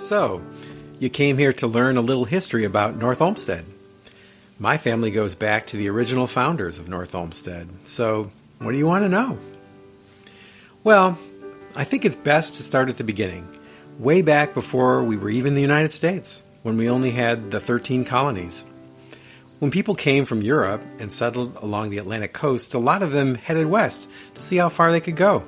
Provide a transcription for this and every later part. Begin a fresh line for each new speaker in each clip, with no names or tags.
So, you came here to learn a little history about North Olmsted. My family goes back to the original founders of North Olmsted. So, what do you want to know? Well, I think it's best to start at the beginning, way back before we were even the United States, when we only had the 13 colonies. When people came from Europe and settled along the Atlantic coast, a lot of them headed west to see how far they could go.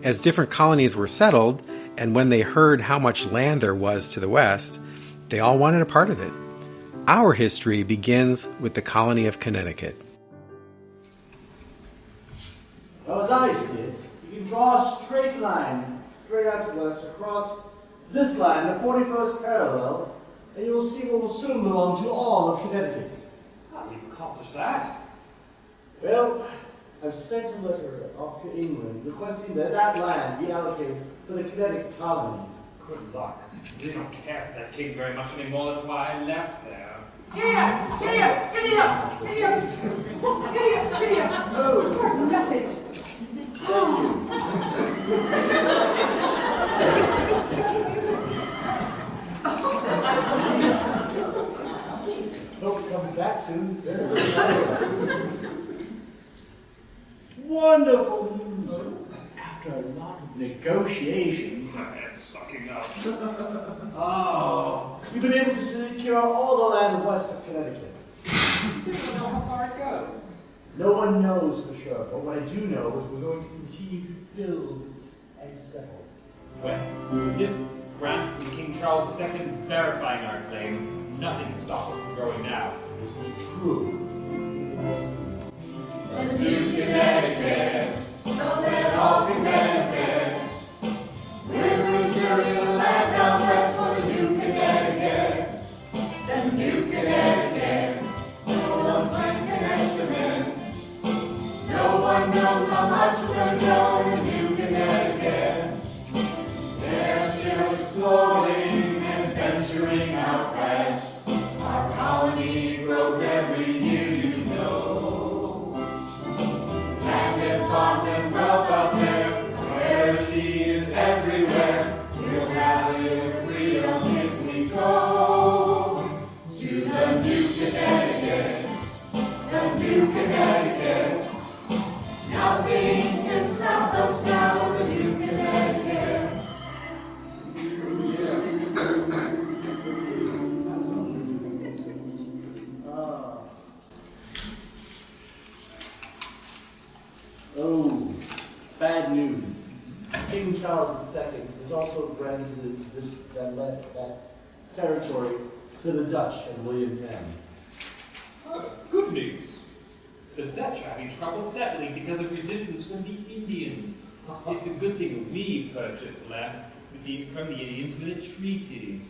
As different colonies were settled, and when they heard how much land there was to the west, they all wanted a part of it. Our history begins with the colony of Connecticut.
Now, as I see it, you can draw a straight line straight out to west across this line, the 41st parallel, and you will see what will soon belong to all of Connecticut.
How do you accomplish that?
Well, I've sent a letter off to England requesting that that land be allocated for the Connecticut colony.
Good luck. We don't care for that king very much anymore. That's why I left there.
Oh,
Message.
Hope it comes back soon. Wonderful news. After a lot of negotiation.
My head's sucking up.
Oh, we've been able to secure all the land west of Connecticut.
You don't know how far it goes.
No one knows for sure, but what I do know is we're going to continue to build and settle.
Well, with this grant from King Charles II verifying our claim, nothing can stop us from growing now.
This is true.
The new Connecticut, so that all can benefit. We're reserving the land down west for the new Connecticut. The new Connecticut, no one can estimate. No one knows how much we're going to go in the new Connecticut. They're still exploring and venturing out west. Our colony grows every year, you know. Land and farms and wealth out there, prosperity is everywhere. We'll have it freedom if we go to the new Connecticut, the new Connecticut. Nothing can stop us now, the new Connecticut.
Oh, bad news. King Charles II has also granted that territory to the Dutch and William Penn.
Good news. The Dutch are having trouble settling because of resistance from the Indians. It's a good thing we purchased the land from the Indians with a treaty.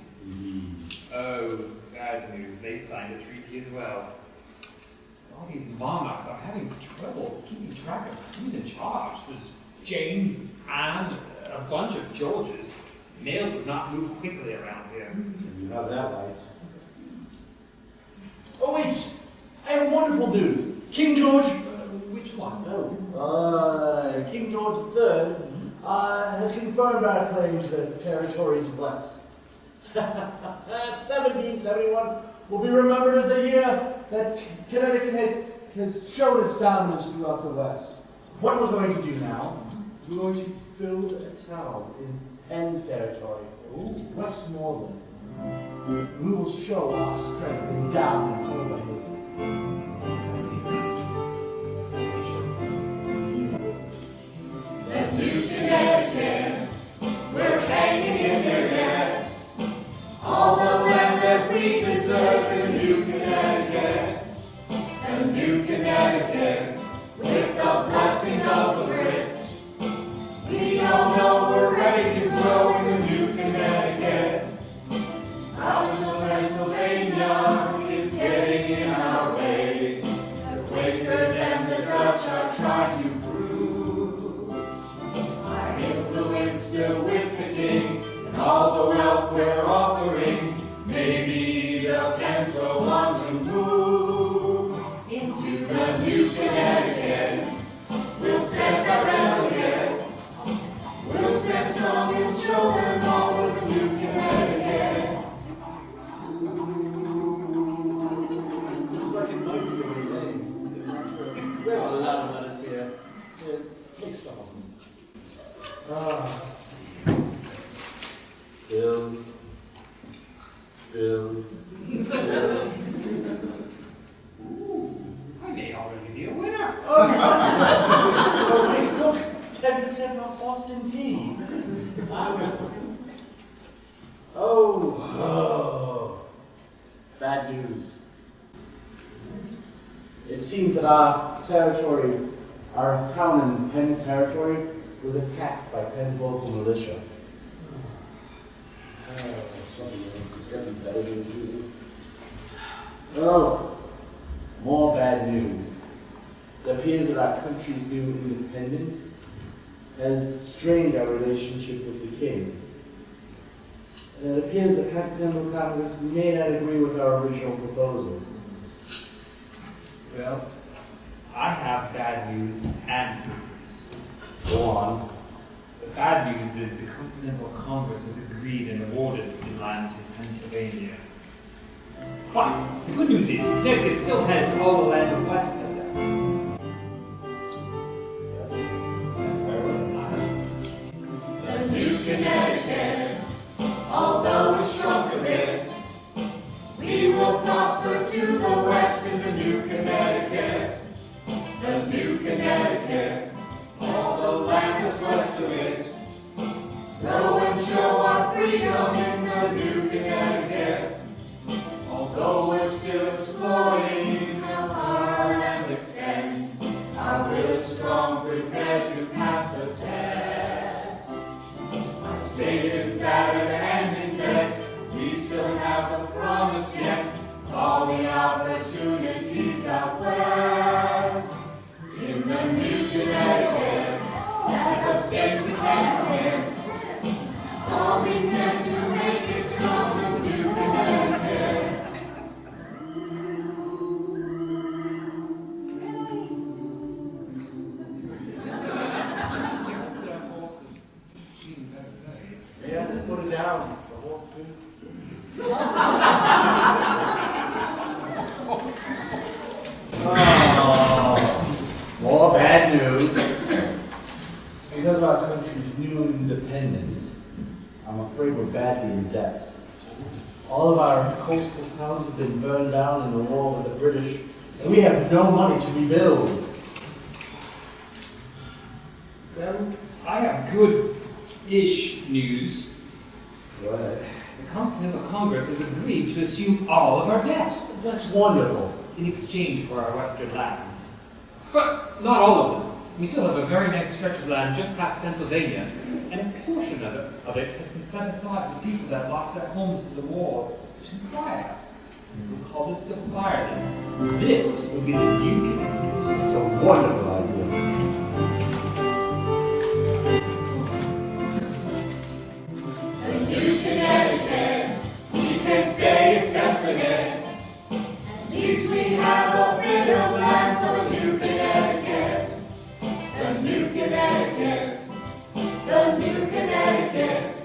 Oh, bad news. They signed a treaty as well. All these monarchs are having trouble keeping track of who's in charge. There's James, Anne, a bunch of Georges. Mail does not move quickly around here.
You have that right. Oh wait! I have wonderful news! King George...
Which one?
King George III has confirmed our claim to the territories west. 1771 will be remembered as the year that Connecticut has shown its dominance throughout the West. What we're going to do now is we're going to build a town in Penn's territory, Westmoreland. We will show our strength and dominance over his.
The new Connecticut, we're hanging in there yet. All the land that we deserve, the new Connecticut. The new Connecticut, with the blessings of the Brits. We all know we're ready to grow in the new Connecticut. Mountains of Pennsylvania is getting in our way. The Quakers and the Dutch are trying to prove our influence still with the king, and all the wealth we're offering. Maybe the Penns go on to move into the new Connecticut. We'll set the delegate. We'll stand strong and show them all of the new Connecticut.
Bill.
I may already be a winner.
Oh, nice look. 10% off Boston tea. Oh. Bad news. It seems that our town in Penn's territory, was attacked by Penn local militia. Something else is getting better than you. Oh, more bad news. It appears that our country's new independence has strained our relationship with the king. And it appears that Continental Congress may not agree with our original proposal.
Well, I have bad news and good news.
Go on.
The bad news is the Continental Congress has agreed and awarded the land to Pennsylvania. But the good news is Connecticut still has all the land west of that.
The new Connecticut, although it shrunk a bit, we will prosper to the west in the new Connecticut. The new Connecticut, all the land that's west of it. Grow and show our freedom in the new Connecticut. Although we're still exploring how far our lands extend, our will is strong, prepared to pass the test. Our state is battered and in debt, we still have the promise yet, all the opportunities out west. In the new Connecticut, as a state we can commit, all we can to make it strong, the new Connecticut.
That horse has seen better days.
Yeah, put it down. The horse too. More bad news. Because of our country's new independence, I'm afraid we're badly in debt. All of our coastal towns have been burned down in the war with the British, and we have no money to rebuild.
Well, I have good-ish news.
Go ahead.
The Continental Congress has agreed to assume all of our debt
That's wonderful.
in exchange for our western lands. But not all of them. We still have a very nice stretch of land just past Pennsylvania, and a portion of it has been set aside for people that lost their homes to the war to fire. We call this the Firelands. This will be the new Connecticut.
It's a wonderful idea.
The new Connecticut, we can say it's definite. At least we have a bit of land for the new Connecticut. The new Connecticut, the new Connecticut.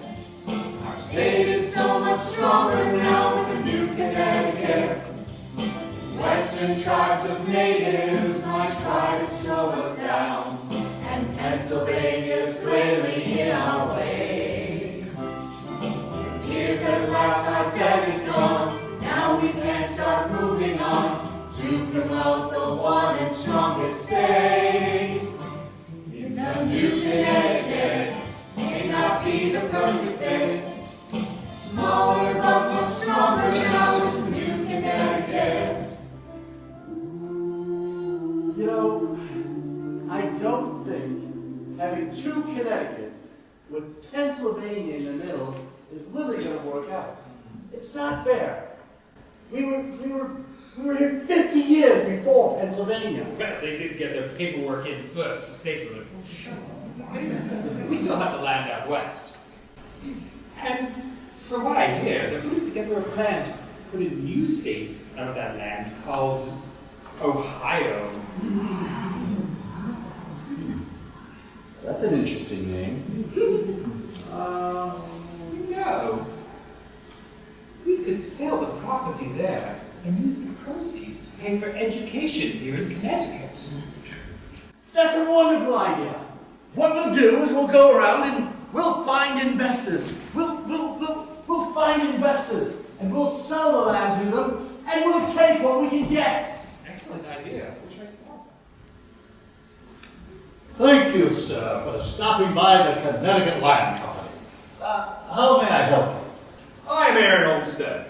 Our state is so much stronger now with the new Connecticut. Western tribes of natives might try to slow us down, and Pennsylvania's clearly in our way. Years at last our debt is gone, now we can start moving on to promote the one and strongest state. In the new Connecticut, may not be the perfect fit, smaller but much stronger now is the new Connecticut.
You know, I don't think having two Connecticuts with Pennsylvania in the middle is really going to work out. It's not fair. We were here 50 years before Pennsylvania.
Well, they did get their paperwork in first for statehood. We still have the land out west. And for what I hear, they're putting together a plan to put a new state out of that land called Ohio.
That's an interesting name.
No. We could sell the property there and use the proceeds to pay for education here in Connecticut.
That's a wonderful idea. What we'll do is we'll go around and we'll find investors. We'll find investors and we'll sell the land to them and we'll take what we can get.
Excellent idea. We'll try to contact.
Thank you, sir, for stopping by the Connecticut Land Company. How may I help you?
I'm Aaron Olmsted,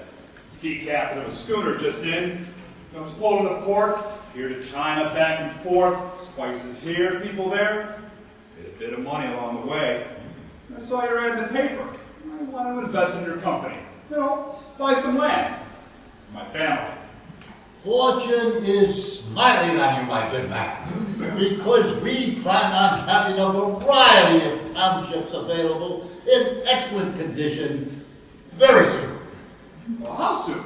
sea captain of a schooner just in. I was pulled into port, here to China, back and forth, spices here, people there. Made a bit of money along the way. I saw your ad in the paper. I wanted to invest in your company. You know, buy some land. For my family.
Fortune is smiling on you, my good man, because we plan on having a variety of townships available in excellent condition very soon.
Well, how soon?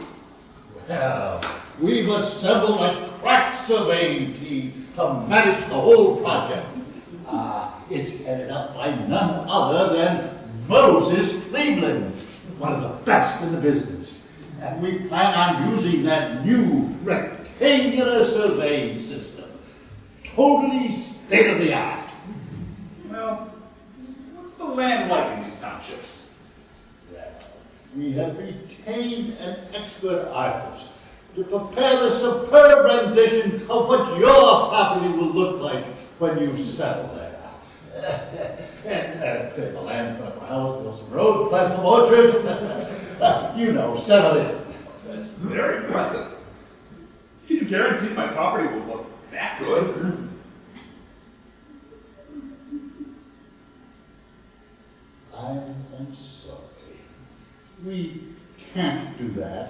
Well, we've assembled a crack surveying team to manage the whole project. It's headed up by none other than Moses Cleveland, one of the best in the business. And we plan on using that new rectangular surveying system. Totally state-of-the-art.
Well, what's the land like in these townships?
We have retained an expert artist to prepare the superb rendition of what your property will look like when you settle there. And clear the land, put up a house, build some roads, plant some orchards. Settle in.
That's very impressive. Can you guarantee my property will look that good?
I'm sorry. We can't do that.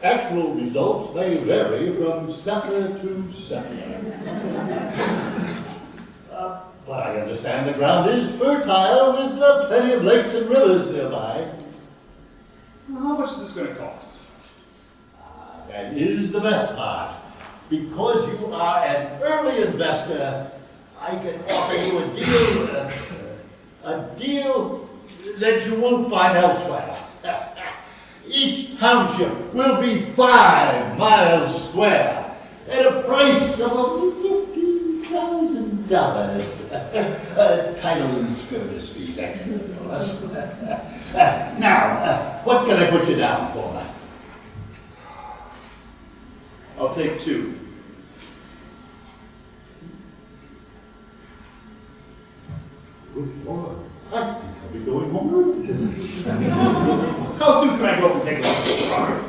Actual results may vary from settler to settler. But I understand the ground is fertile with plenty of lakes and rivers nearby.
Well, how much is this going to cost?
That is the best part. Because you are an early investor, I can offer you a deal that you won't find elsewhere. Each township will be 5 miles square at a price of only $15,000. Title and service fees, extra for us. Now, what can I put you down for?
I'll take 2.
Good Lord, I think I'll be going home tonight.
How soon can I go up and take a look at the property?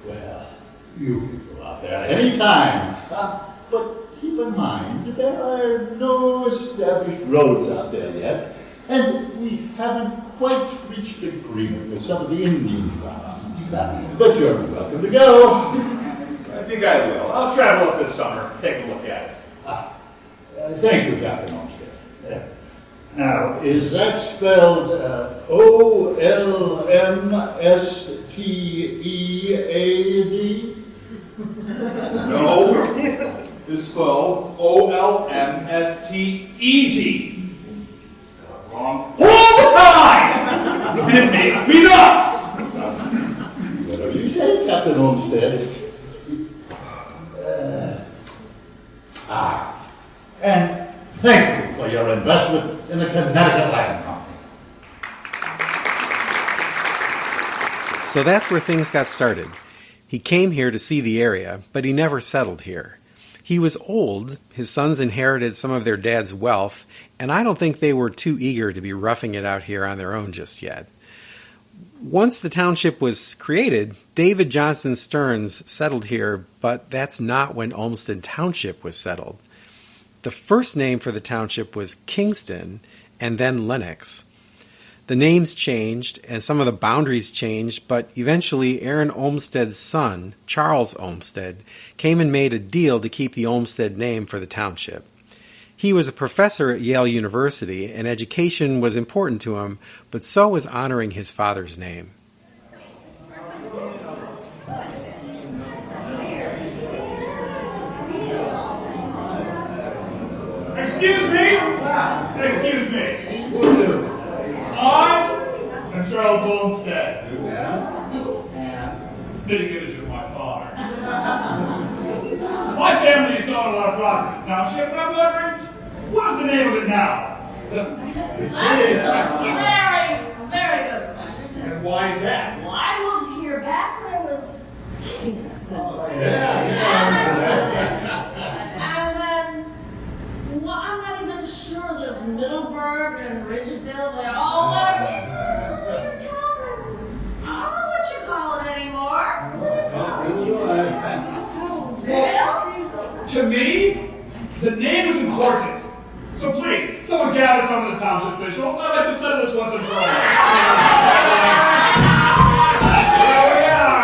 Well, you can go out there any time. But keep in mind that there are no established roads out there yet, and we haven't quite reached agreement with some of the Indian tribes. But you're welcome to go.
I think I will. I'll travel up this summer, take a look at it.
Thank you, Captain Olmsted. Now, is that spelled O-L-M-S-T-E-A-D?
No, it's spelled O-L-M-S-T-E-D. Spell it wrong all the time! And it makes me nuts!
Whatever you say, Captain Olmsted. And thank you for your investment in the Connecticut Land Company.
So that's where things got started. He came here to see the area, but he never settled here. He was old, his sons inherited some of their dad's wealth, and I don't think they were too eager to be roughing it out here on their own just yet. Once the township was created, David Johnson Stearns settled here, but that's not when Olmsted Township was settled. The first name for the township was Kingston, and then Lenox. The names changed, and some of the boundaries changed, but eventually Aaron Olmsted's son, Charles Olmsted, came and made a deal to keep the Olmsted name for the township. He was a professor at Yale University, and education was important to him, but so was honoring his father's name.
Excuse me! Excuse me! I am Charles Olmsted. Spitting image of my my father. My family used to own a lot of property in this township, and I'm wondering, what is the name of it now?
That's a very good question.
And why is that?
Well, I moved here back when it was Kingston. And then, well, I'm not even sure there's Middleburg and Ridgeville. They're all pieces of the town. I don't know what you call it anymore.
Well, to me, the name is important. So please, someone gather some of the township officials. I'd like to settle this once and for all. Here we are.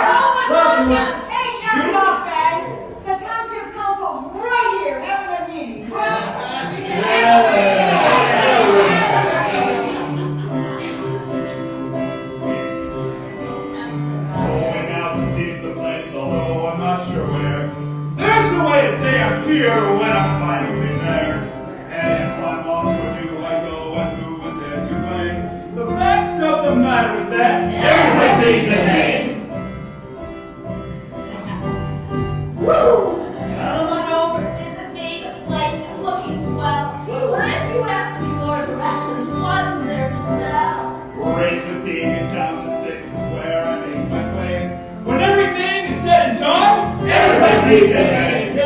Hey, shut it off, guys. The township council's right here having a meeting.
Going out to see someplace, although I'm not sure where. There's no way to say I'm here or when I'm finally there. And if I'm lost, where do I go and who is there to blame? The fact of the matter is that everybody needs a name.
Come on over, visit me. The place is looking swell. But if you ask me for directions, what is there to tell?
Raised with team in Township 6 is where I make my claim. When everything is said and done, everybody needs a name.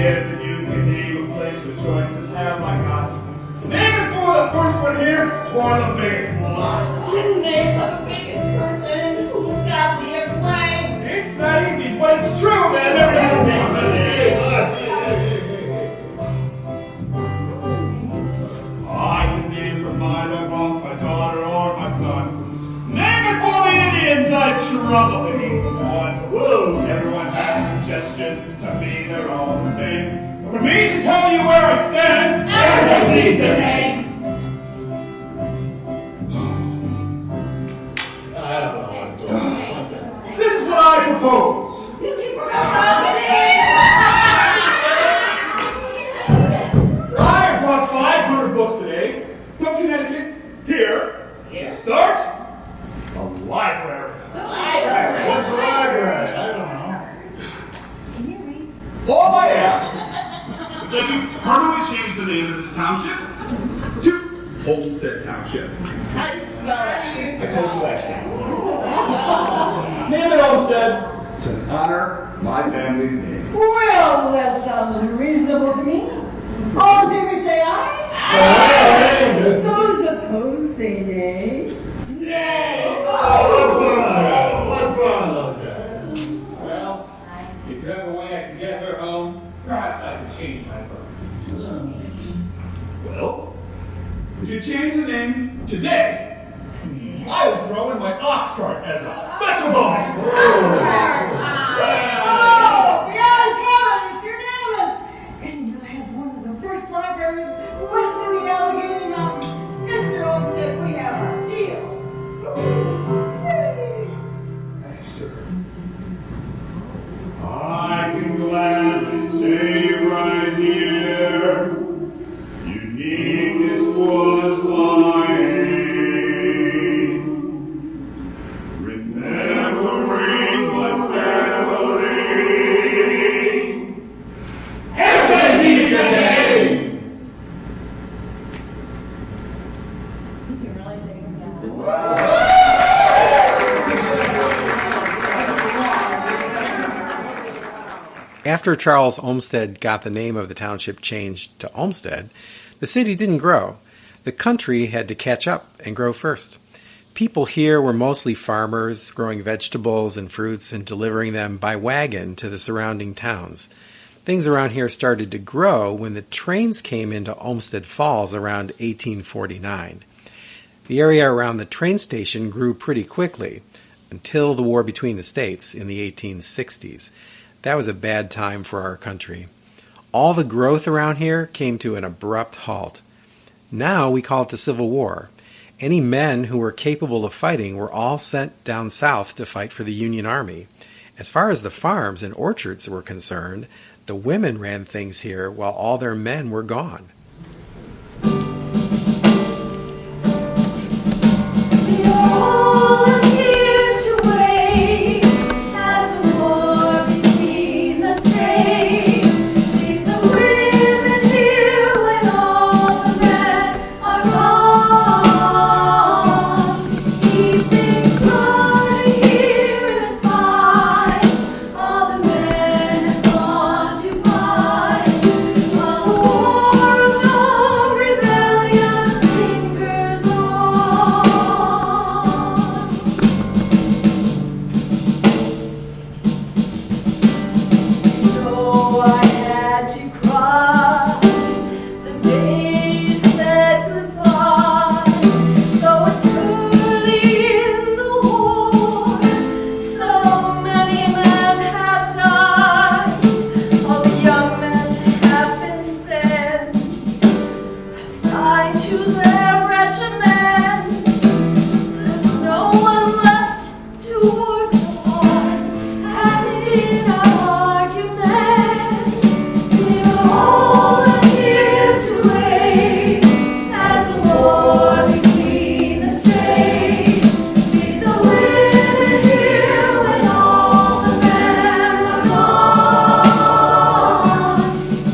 If you can name a place where choices have like got. Name it for the first one here, or the biggest lot.
Name for the biggest person who's got the acclaim.
It's not easy, but it's true, man. Everybody needs a name. I can name for my dog, my daughter, or my son. Name it for the Indians, I trouble anyone. Woo! Everyone has suggestions. To me, they're all the same. But for me to tell you where I stand, everybody needs a name. This is what I propose. I brought 500 books today from Connecticut here to start a library.
What's a library? I don't know.
All I ask is that you permanently change the name of this township to Olmsted Township.
How do you spell it?
I told you last time. Name it Olmsted to honor my family's name.
Well, that sounds reasonable to me. All in favor say aye.
Aye.
Those opposed say nay.
Nay.
What's wrong with that?
Well, if you have a way I can get her home, perhaps I can change my vote.
Well, if you change the name today, I will throw in my Oxcart as a special bonus.
Oh, the ayes have it. It's unanimous. And you'll have one of the first libraries west of the Allegheny Mountains. Mr. Olmsted, we have a deal.
I can gladly say right here, uniqueness was my aim. Remembering my family. Everybody needs a name.
You can really take him down.
After Charles Olmsted got the name of the township changed to Olmsted, the city didn't grow. The country had to catch up and grow first. People here were mostly farmers, growing vegetables and fruits and delivering them by wagon to the surrounding towns. Things around here started to grow when the trains came into Olmsted Falls around 1849. The area around the train station grew pretty quickly until the war between the states in the 1860s. That was a bad time for our country. All the growth around here came to an abrupt halt. Now we call it the Civil War. Any men who were capable of fighting were all sent down south to fight for the Union Army. As far as the farms and orchards were concerned, the women ran things here while all their men were gone.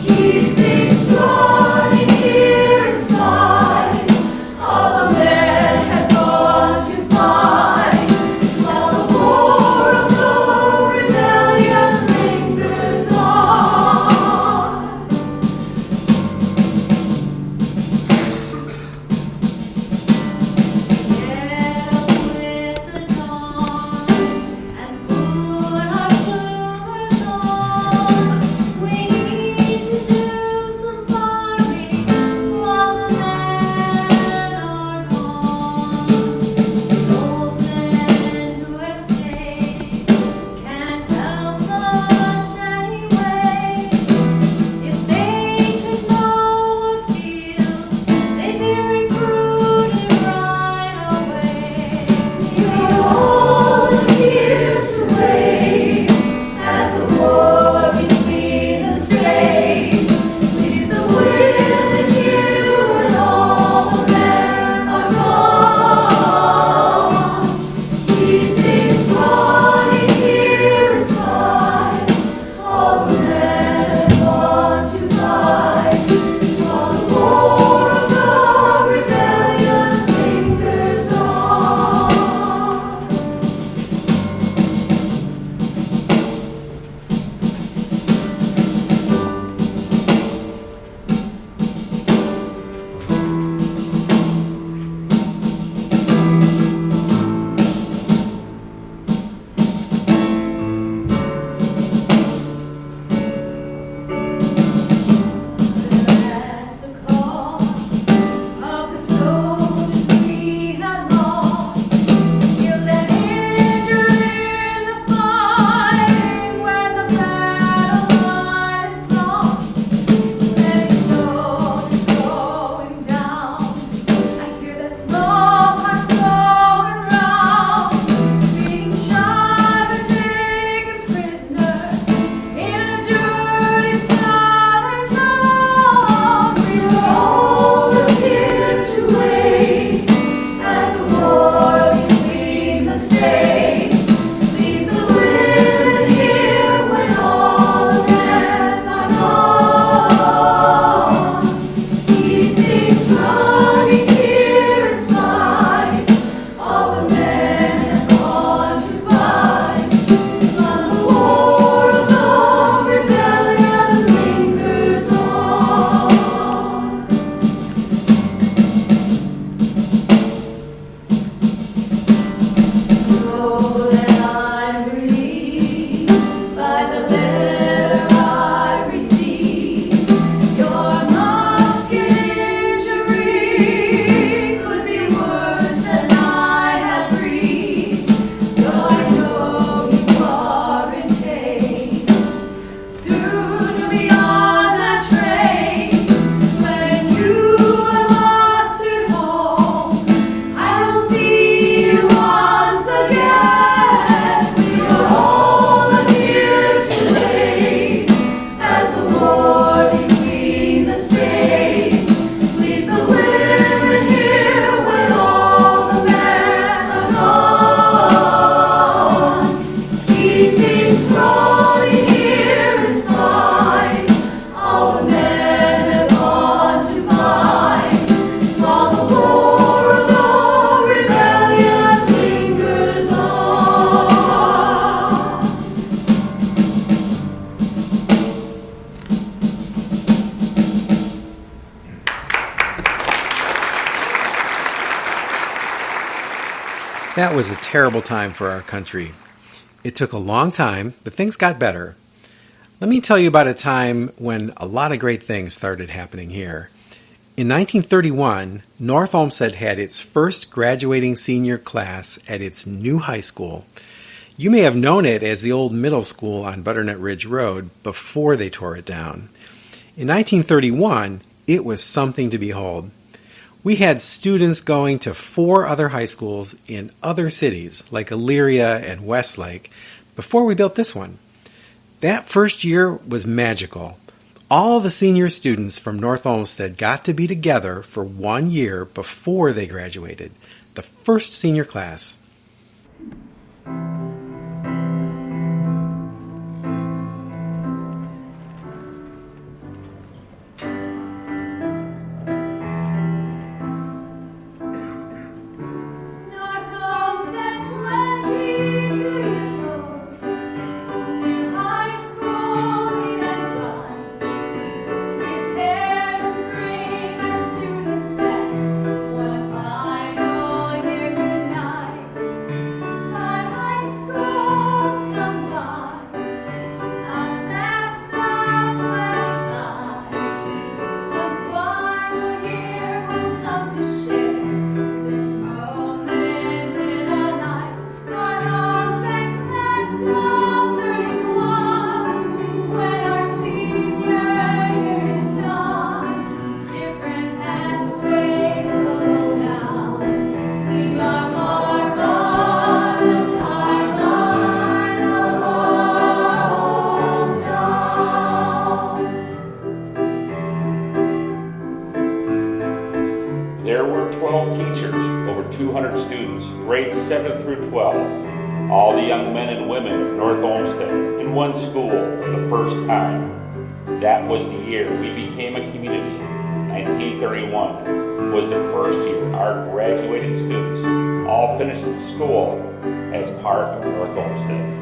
Keep things running here inside.
That was a terrible time for our country. It took a long time, but things got better. Let me tell you about a time when a lot of great things started happening here. In 1931, North Olmsted had its first graduating senior class at its new high school. You may have known it as the old middle school on Butternut Ridge Road before they tore it down. In 1931, it was something to behold. We had students going to 4 other high schools in other cities like Elyria and Westlake before we built this one. That first year was magical. All the senior students from North Olmsted got to be together for 1 year before they graduated, the first senior class.
There were 12 teachers, over 200 students, grades 7 through 12, all the young men and women of North Olmsted in one school for the first time. That was the year we became a community. 1931 was the first year our graduating students all finished school as part of North Olmsted.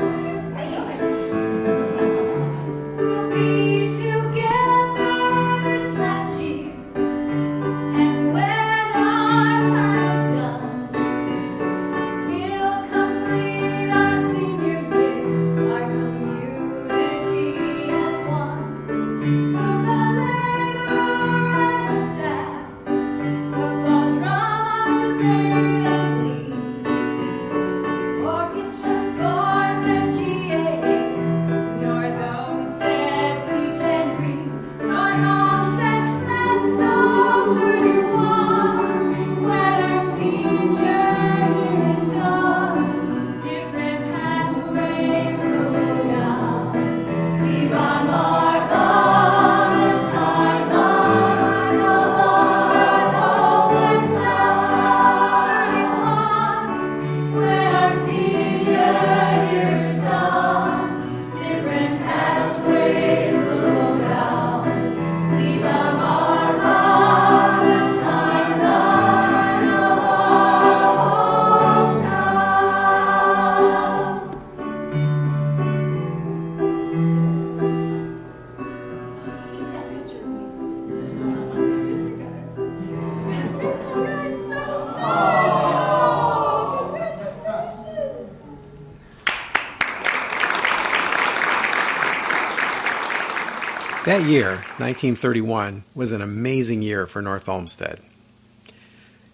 That year, 1931, was an amazing year for North Olmsted.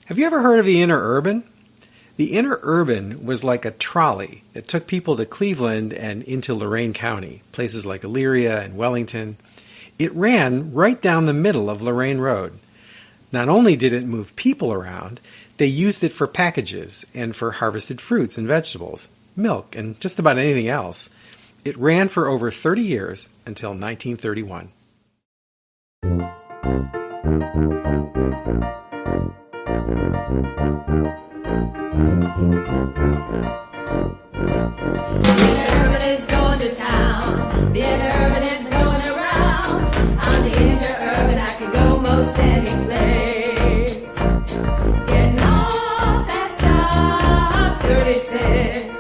Have you ever heard of the interurban? The interurban was like a trolley that took people to Cleveland and into Lorain County, places like Elyria and Wellington. It ran right down the middle of Lorain Road. Not only did it move people around, they used it for packages and for harvested fruits and vegetables, milk, and just about anything else. It ran for over 30 years until 1931.
The urban is going to town. The interurban is going around. On the interurban, I could go most any place. Getting off at stop 36.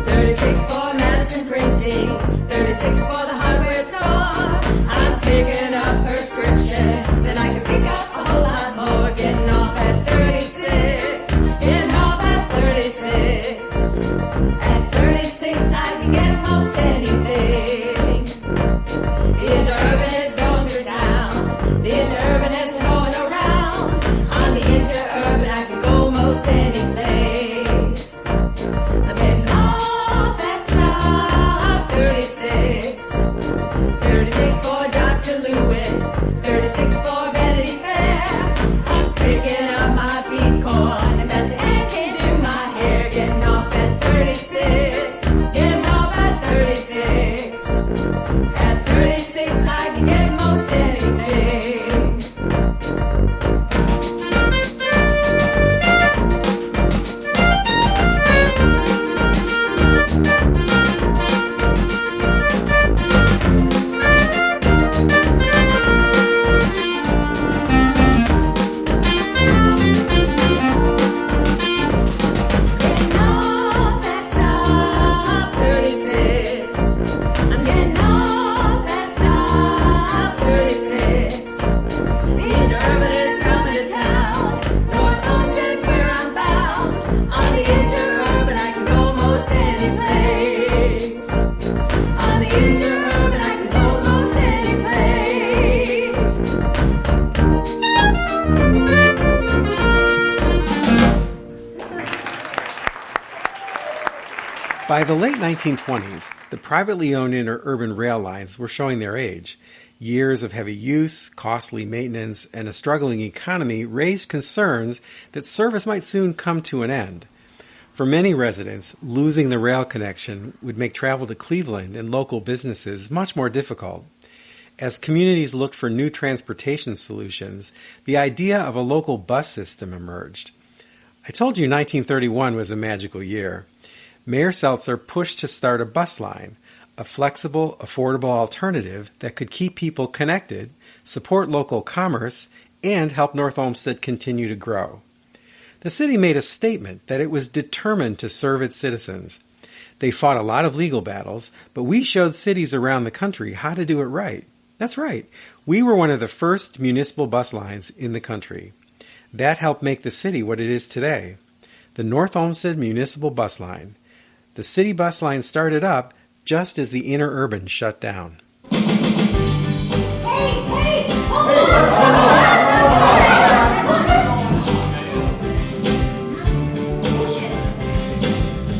36 for Madison Printing. 36 for the hardware store. I'm picking up prescriptions, and I can pick up a whole lot more. Getting off at 36. Getting off at 36. picking up my bean corn, and that's and can't do my hair. Getting off at 36, getting off at 36. At 36, I can get most anything.
By the late 1920s, the privately owned interurban rail lines were showing their age. Years of heavy use, costly maintenance, and a struggling economy raised concerns that service might soon come to an end. For many residents, losing the rail connection would make travel to Cleveland and local businesses much more difficult. As communities looked for new transportation solutions, the idea of a local bus system emerged. I told you 1931 was a magical year. Mayor Seltzer pushed to start a bus line, a flexible, affordable alternative that could keep people connected, support local commerce, and help North Olmsted continue to grow. The city made a statement that it was determined to serve its citizens. They fought a lot of legal battles, but we showed cities around the country how to do it right. That's right. We were one of the first municipal bus lines in the country. That helped make the city what it is today. The North Olmsted Municipal Bus Line. The city bus line started up just as the interurban shut down.
Hey!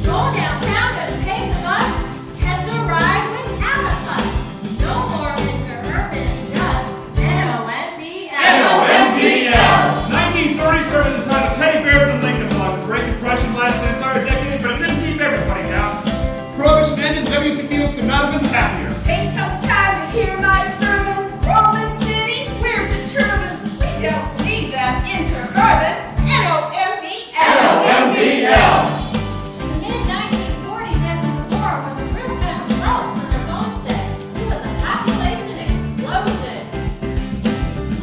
Go downtown, gonna take the bus, catch a ride without a fuss. No more interurban, just NOMBL.
NOMBL! 1930 started the time of teddy bears and Lincoln Logs. The Great Depression lasted an entire decade, but it didn't keep everybody down. Prohibition ended, W.C. Fields could not have been happier.
Take some time to hear my sermon. Roll the city, we're determined. We don't need that interurban. NOMBL.
NOMBL. In the mid-1940s, after the war, was a real time of growth for North Olmsted. It was a population explosion.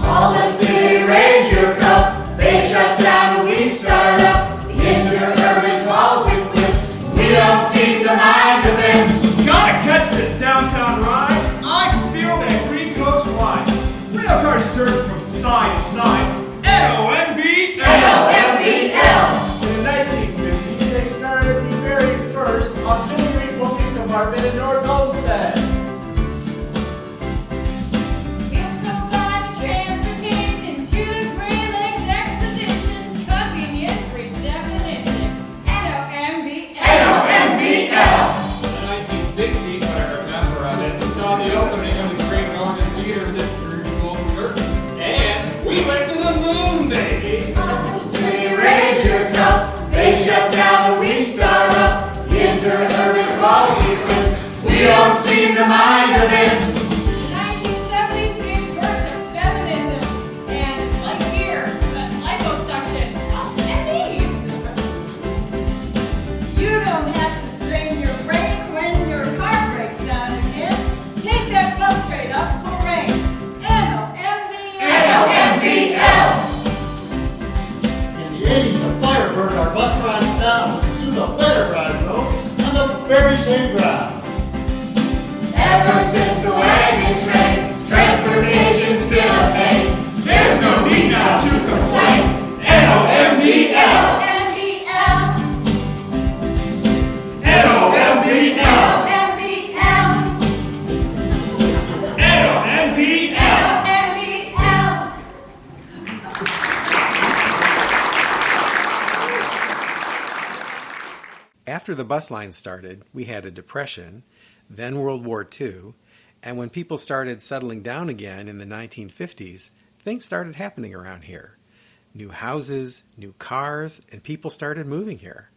All the city raise your cup. They shut down and we start up. The interurban calls it quits. We don't seem to mind a bit.
Gotta catch this downtown ride. I can feel that green coach fly. Rail cars turn from side to side. NOMBL!
NOMBL.
In the 1950s, they started the very first auxiliary police department in North Olmsted.
We'll provide transportation to the Great Lakes Exposition. Convenience redefinition. NOMBL.
NOMBL.
In the 1960s, what I remember of it, we saw the opening of the Great Northern Theater that drew global curtain. And we went to the moon, baby!
All the city raise your cup. They shut down and we start up. The interurban calls it quits. We don't seem to mind a bit.
The 1970s gave birth to feminism and, like beer, liposuction. And me.
You don't have to strain your brain when your car breaks down again. Take that bus straight up for rain. NOMBL.
NOMBL.
In the 80s, a fire burned our bus rides down to the Firelands Road on the very same ground.
Ever since the wagon train, transportation's been a pain. There's no need now to complain. NOMBL.
NBL.
NOMBL.
NBL.
NOMBL!
After the bus line started, we had a depression, then World War II, and when people started settling down again in the 1950s, things started happening around here. New houses, new cars, and people started moving here.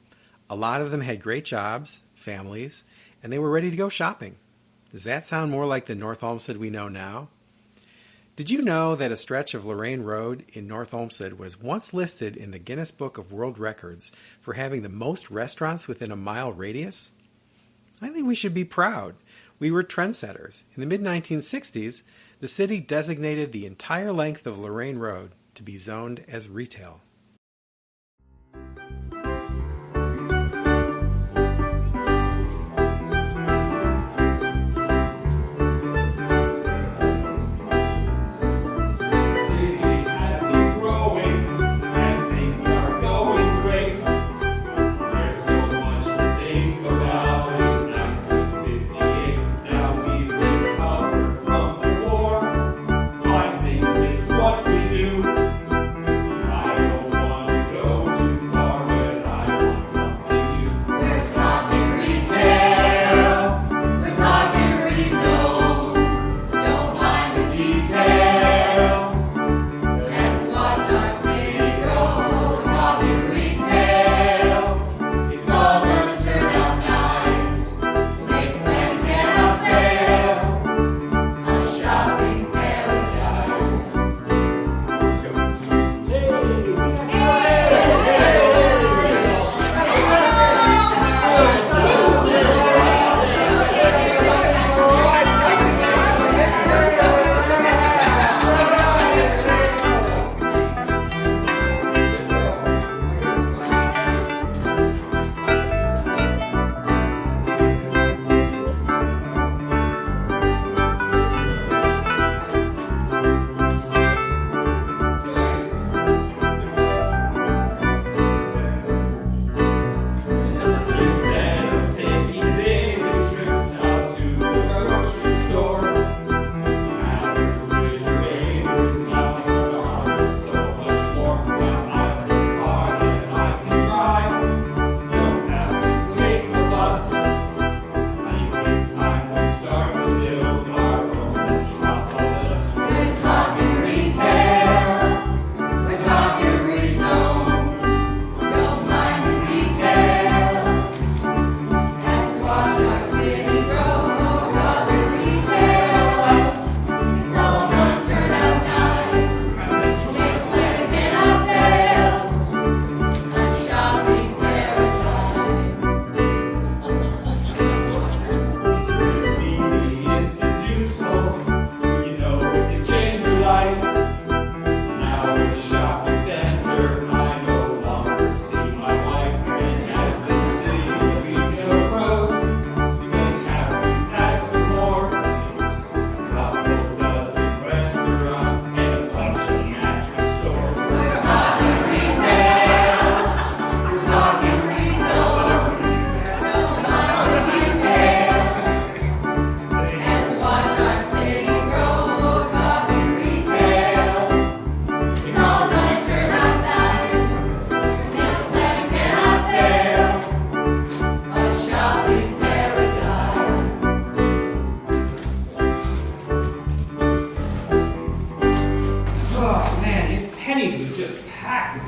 A lot of them had great jobs, families, and they were ready to go shopping. Does that sound more like the North Olmsted we know now? Did you know that a stretch of Lorraine Road in North Olmsted was once listed in the Guinness Book of World Records for having the most restaurants within a mile radius? I think we should be proud. We were trendsetters. In the mid-1960s, the city designated the entire length of Lorraine Road to be zoned as retail.
What we do.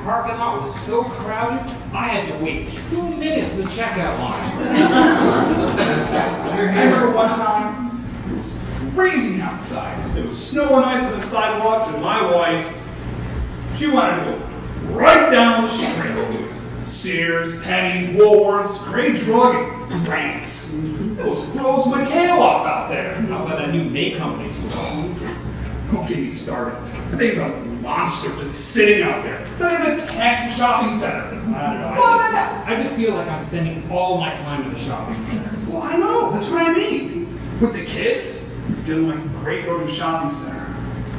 parking lot was so crowded, I had to wait 2 minutes in the checkout line.
I remember one time, it was freezing outside. There was snow and ice on the sidewalks, and my wife, she wanted to go right down the street. Sears, Penny's, Woolworths, Great Drug, and Grants. It was frozen my tail off out there.
How about that new May Company store?
Don't get me started. I think it's a monster just sitting out there. It's not even a Connecticut shopping center.
I don't know. I just feel like I'm spending all my time at the shopping center.
Well, I know. That's what I mean. With the kids, we're feeling like a great road shopping center.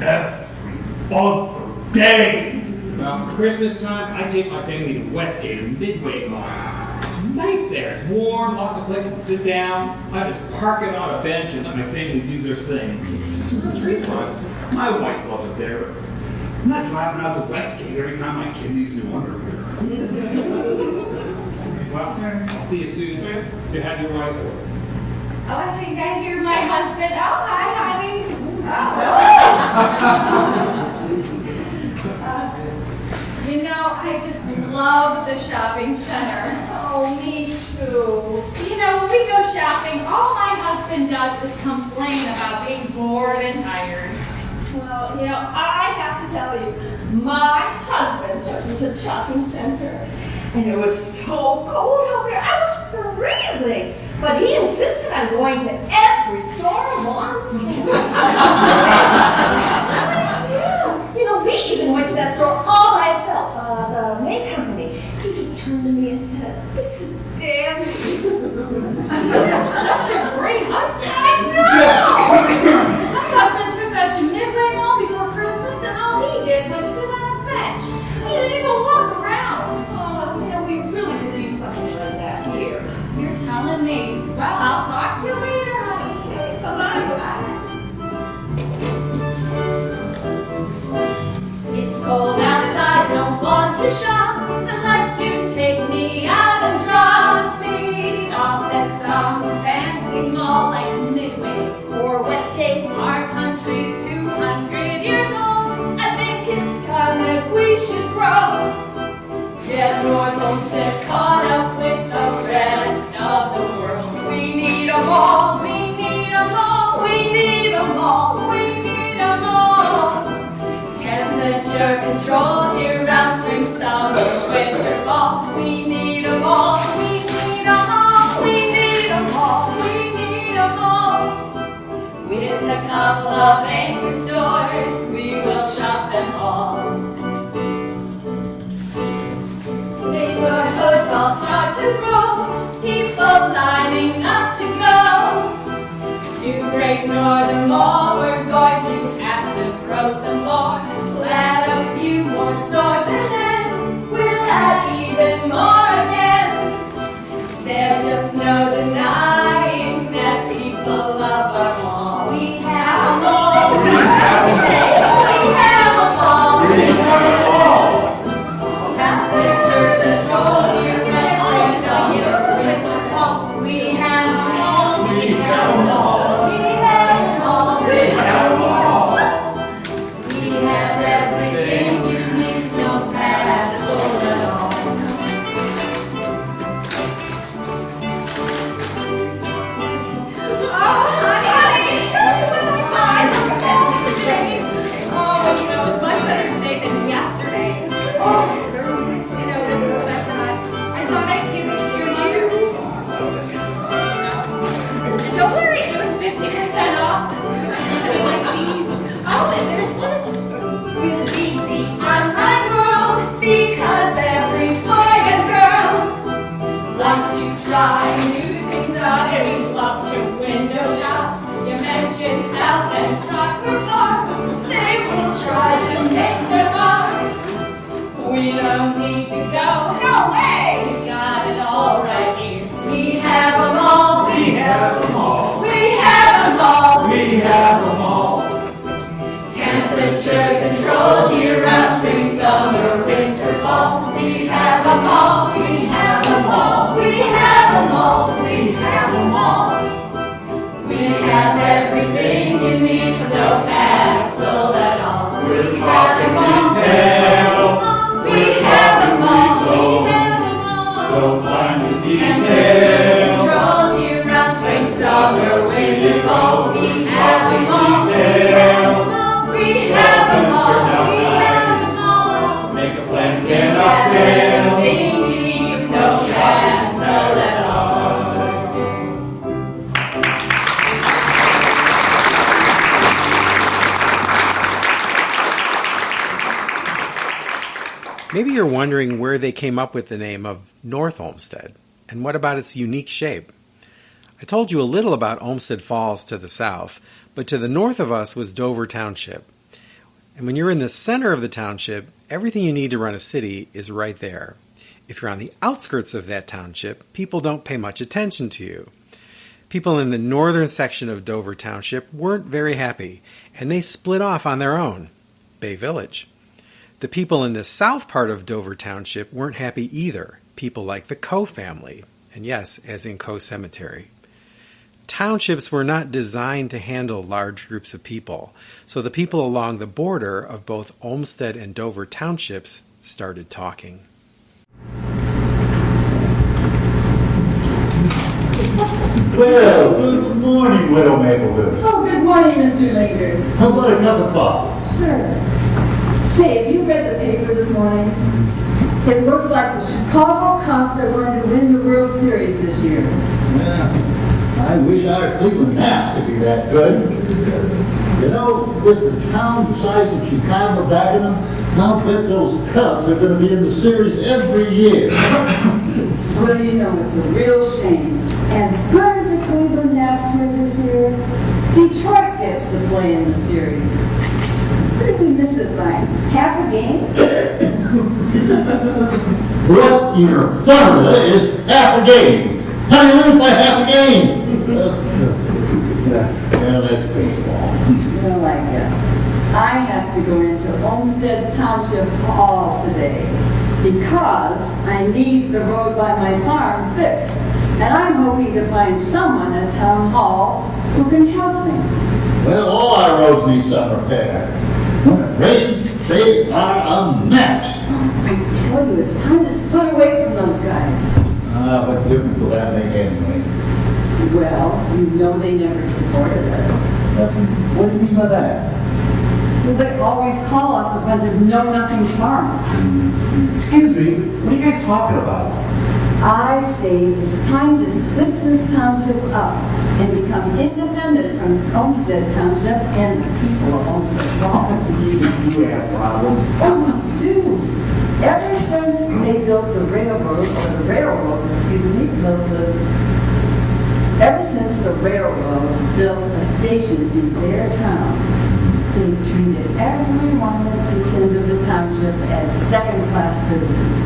Every other day.
Well, for Christmas time, I take my family to Westgate and Midway Mall. It's nice there. It's warm, lots of places to sit down. I just park it on a bench and let my family do their thing. It's a real treat for them.
My wife loves it there. I'm not driving out to Westgate every time my kid needs new underwear.
Well, I'll see you soon. To have your wife over.
Oh, I think I hear my husband. Oh, hi, honey. I just love the shopping center.
Oh, me too.
You know, when we go shopping, all my husband does is complain about being bored and tired.
Well, you know, I have to tell you, my husband took me to the shopping center, and it was so cold out there. I was freezing, but he insisted on going to every store along the street. Yeah, you know, we even went to that store all by itself, the main company. He just turned to me and said, "This is dandy."
You have such a great husband.
I know!
My husband took us to Midway Mall before Christmas, and all he did was sit on a bench. He didn't even walk around.
Oh, you know, we really could use something like that here.
You're telling me. Well, I'll talk to you later, honey.
Okay, bye-bye.
It's cold outside, don't want to shop unless you take me out and drop me off at some fancy mall like Midway or Westgate. Our country's 200 years old.
I think it's time that we should grow.
Get North Olmsted caught up with the rest of the world.
We need a mall.
We need a mall.
We need a mall.
We need a mall. Temperature controlled year-round, spring, summer, winter, fall.
We need a mall.
We need a mall.
We need a mall.
We need a mall. With a couple of anchor stores, we will shop them all. Neighborhoods all start to grow, people lining up to go. To Great Northern Mall, we're going to have to grow some more. We'll add a few more stores and then we'll add even more again. There's just no denying that people love our mall. We have a mall. We have a mall.
We have a mall.
Temperature control, year-round, spring, winter, fall. We have a mall.
We have a mall.
We have a mall.
We have a mall.
We have everything you need, no hassle at all. Oh, honey, show me what I took back today. Oh, you know, it's much better today than yesterday. Oh, you know, it was like that. I thought I'd give it to your mother. And don't worry, it was 50% off. Like these. Oh, and there's this. We'll beat the online world because every boy and girl wants to try new things out. And we love to window shop. You mentioned South and Crocker Park. They will try to make their mark. We don't need to go.
No way!
We got it all right here. We have a mall.
We have a mall.
We have a mall.
We have a mall.
Temperature controlled year-round, spring, summer, winter, fall. We have a mall. We have a mall. We have a mall. We have a mall. We have everything you need, no hassle at all.
We'll talk in detail.
We have a mall.
Don't mind the
Temperature
detail.
controlled year-round, spring, summer, winter, fall. We have a mall. We have a mall. We have a mall.
Make a plan, get
We
up
have
there.
everything you need, no hassle at all.
Maybe you're wondering where they came up with the name of North Olmsted, and what about its unique shape? I told you a little about Olmsted Falls to the south, but to the north of us was Dover Township. And when you're in the center of the township, everything you need to run a city is right there. If you're on the outskirts of that township, people don't pay much attention to you. People in the northern section of Dover Township weren't very happy, and they split off on their own, Bay Village. The people in the south part of Dover Township weren't happy either, people like the Coe family, and yes, as in Coe Cemetery. Townships were not designed to handle large groups of people, so the people along the border of both Olmsted and Dover Townships started talking.
Well, good morning, Widow Maplewood.
Oh, good morning, Mr. Lingers.
How about a cup of coffee?
Sure. Say, have you read the paper this morning? It looks like the Chicago Cubs are going to win the World Series this year.
Yeah, I wish our Cleveland Nats could be that good. You know, with the town the size of Chicago backing them, I'll bet those Cubs are going to be in the series every year.
Well, you know, it's a real shame. As good as the Cleveland Nats were this year, Detroit gets to play in the series. What did we miss it by? Half a game?
What in thunder is half a game? How do you lose by half a game? Yeah, that's baseball.
Well, I guess. I have to go into Olmsted Township Hall today because I need the road by my farm fixed. And I'm hoping to find someone at Town Hall who can help me.
Well, all our roads need some repair. When it rains, they are a mess.
I tell you, it's time to split away from those guys.
What difference will that make anyway?
Well, you know they never supported us.
What do you mean by that?
Well, they always call us a bunch of know-nothing farmers.
Excuse me, what are you guys talking about?
I say it's time to split this township up and become independent from Olmsted Township and the people of Olmsted.
You have problems.
Oh, we do. Ever since they built the railroad, ever since the railroad built a station in their town, they treated everyone at this end of the township as second-class citizens.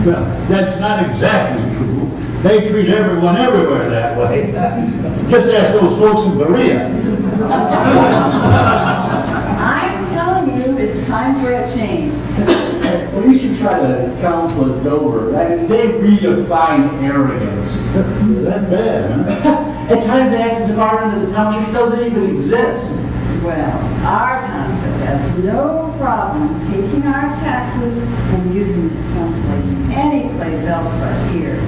Well, that's not exactly true. They treat everyone everywhere that way. Just ask those folks in Berea.
I'm telling you, it's time for a change.
Well, you should try to counsel at Dover. I mean, they redefine arrogance.
That bad, huh?
At times they act as if our end of the township doesn't even exist.
Well, our township has no problem taking our taxes and using it someplace, any place else but here.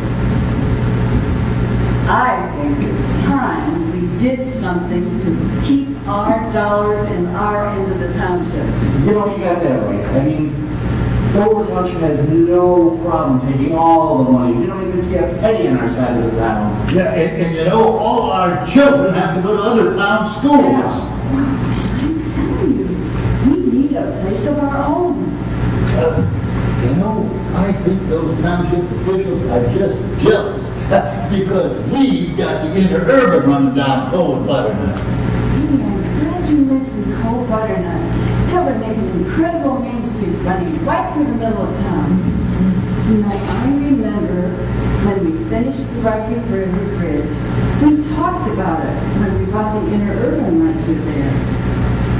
I think it's time we did something to keep our dollars in our end of the township.
You know, you got that right. I mean, Dover Township has no problem taking all the money. We don't even see a penny on our side of the town.
Yeah, and you know, all our children have to go to other town schools.
I'm telling you, we need a place of our own.
You know, I think those township officials are just jealous because we've got the interurban running down coal and butternut.
Hey, I'm glad you mentioned coal butternut. That would make an incredible Main Street running right through the middle of town. You know, I remember when we finished the Rocky River Bridge, we talked about it when we bought the interurban line through there.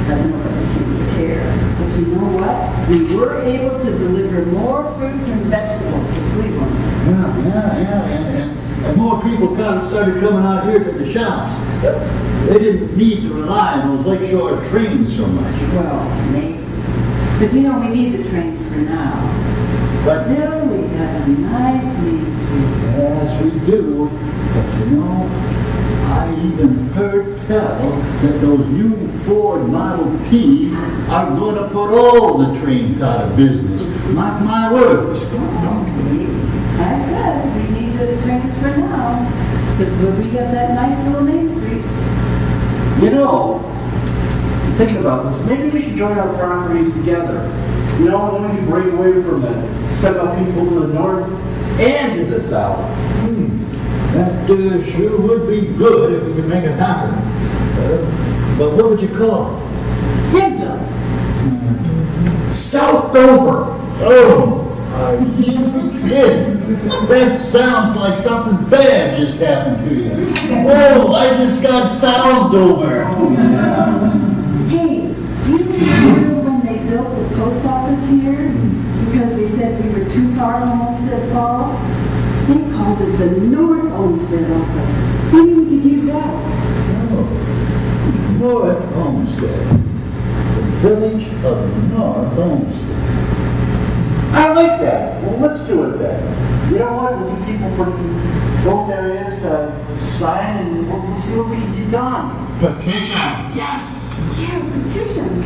But nobody seemed to care. But you know what? We were able to deliver more fruits and vegetables to Cleveland.
And more people started coming out here to the shops. They didn't need to rely on those lakeshore trains so much.
Well, maybe. But you know, we need the trains for now.
But
Still, we got a nice Main Street.
yes, we do. But you know, I even heard tell that those new Ford Model Ts are going to put all the trains out of business. Mark my words.
I said we need the trains for now. But we got that nice little Main Street.
You know, thinking about this, maybe we should join our properties together. You know, then we can break away from the stuck-up people to the north and to the south.
That sure would be good if we could make it happen. But what would you call it?
Jigdom.
South Dover!
Oh, are you kidding? That sounds like something bad just happened to you. Oh, I just got sound over.
Hey, do you remember when they built the post office here? Because they said we were too far from Olmsted Falls? They called it the North Olmsted office. Maybe we could use that.
Oh, North Olmsted. The village of North Olmsted.
like that. Well, let's do it then. You know what? We'll get people from both areas to sign, and we'll see what we can get done.
Petitions.
Yes, yeah, petitions.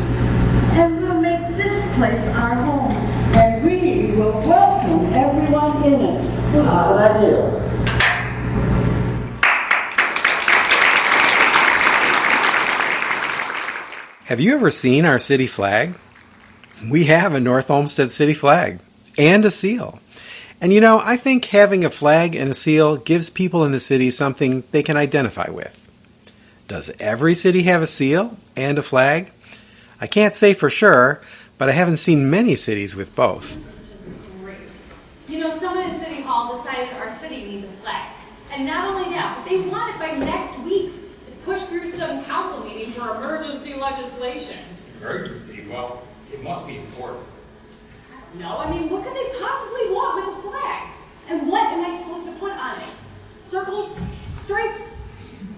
And we'll make this place our home. And we will welcome everyone in it.
Good idea.
Have you ever seen our city flag? We have a North Olmsted city flag and a seal. And you know, I think having a flag and a seal gives people in the city something they can identify with. Does every city have a seal and a flag? I can't say for sure, but I haven't seen many cities with both.
This is just great. You know, someone in City Hall decided our city needs a flag. And not only that, but they want it by next week to push through some council meeting for emergency legislation.
Emergency? Well, it must be important.
No, I mean, what could they possibly want with a flag? And what am I supposed to put on it? Circles? Stripes?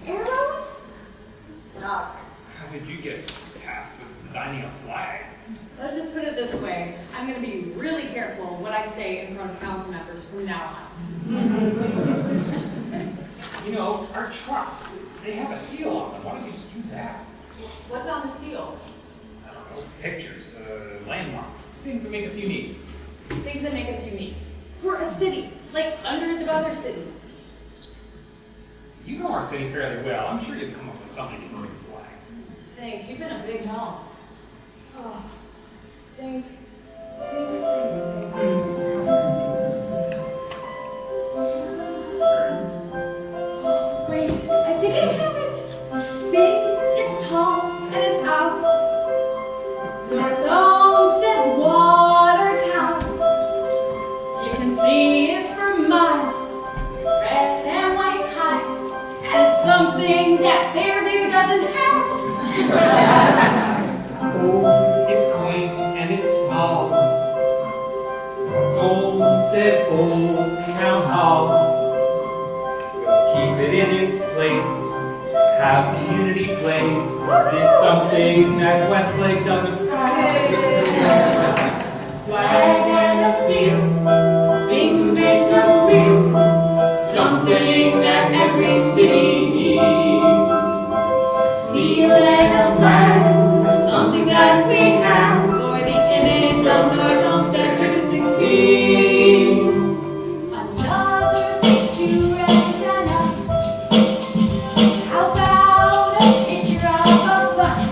Arrows? Stuck.
How did you get tasked with designing a flag?
Let's just put it this way. I'm going to be really careful what I say in front of council members from now on.
You know, our trucks, they have a seal on them. Why don't you just use that?
What's on the seal?
I don't know, pictures, landmarks, things that make us unique.
Things that make us unique. We're a city, like hundreds of other cities.
You know our city fairly well. I'm sure you'd come up with something for your flag.
Thanks, you've been a big help. Oh, think. Wait, I think I have it. It's big, it's tall, and it's ours. North Olmsted's water tower. You can see it for miles. Red and white ties, and it's something that Fairview doesn't have.
It's old, it's quaint, and it's small. Olmsted's old town hall. We'll keep it in its place. Have community plays. It's something that Westlake doesn't have.
Flag and a seal, things that make us real. Something that every city needs. A seal and a flag, or something that we have for the image of North Olmsted to succeed. Another picture represent us. How about a picture of a bus?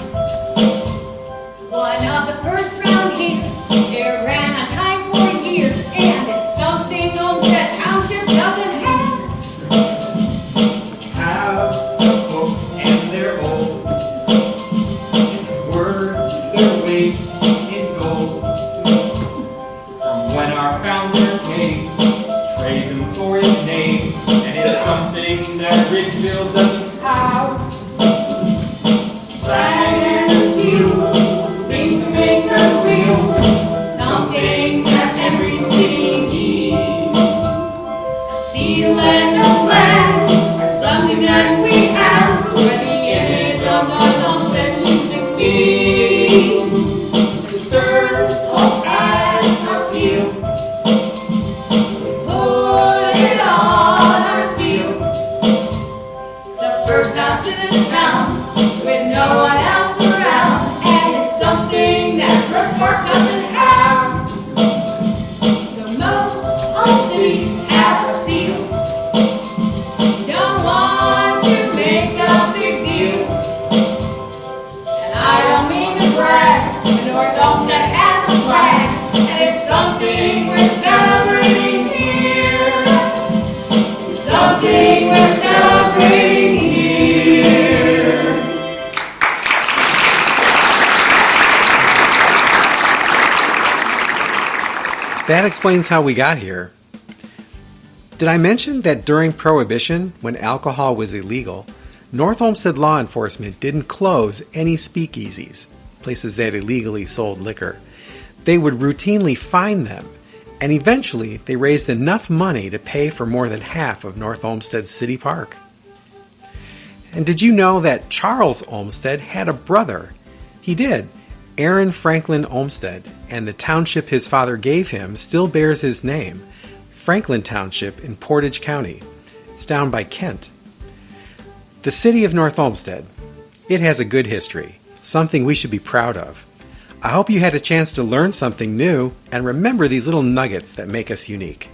One of the first round here. It ran on time for years, and it's something Olmsted Township doesn't have.
Have some books and they're old. Worth their weight in gold. From when our founder came, trade them for his name, and it's something that Ridgeville doesn't have.
Flag and a seal, things that make us real. Something that every city needs. A seal and a flag are something that we have for the image of North Olmsted to succeed. The stirs all as our field. So we put it on our seal. The first house in this town with no one else around, and it's something that Brookport doesn't have. So most all cities have a seal. You don't want to make a big deal, and I don't mean to brag, but North Olmsted has a flag, and it's something we're celebrating here. It's something we're celebrating here.
That explains how we got here. Did I mention that during Prohibition, when alcohol was illegal, North Olmsted law enforcement didn't close any speakeasies, places that illegally sold liquor. They would routinely fine them, and eventually they raised enough money to pay for more than half of North Olmsted's city park. And did you know that Charles Olmsted had a brother? He did, Aaron Franklin Olmsted, and the township his father gave him still bears his name, Franklin Township in Portage County. It's down by Kent. The city of North Olmsted. It has a good history, something we should be proud of. I hope you had a chance to learn something new and remember these little nuggets that make us unique.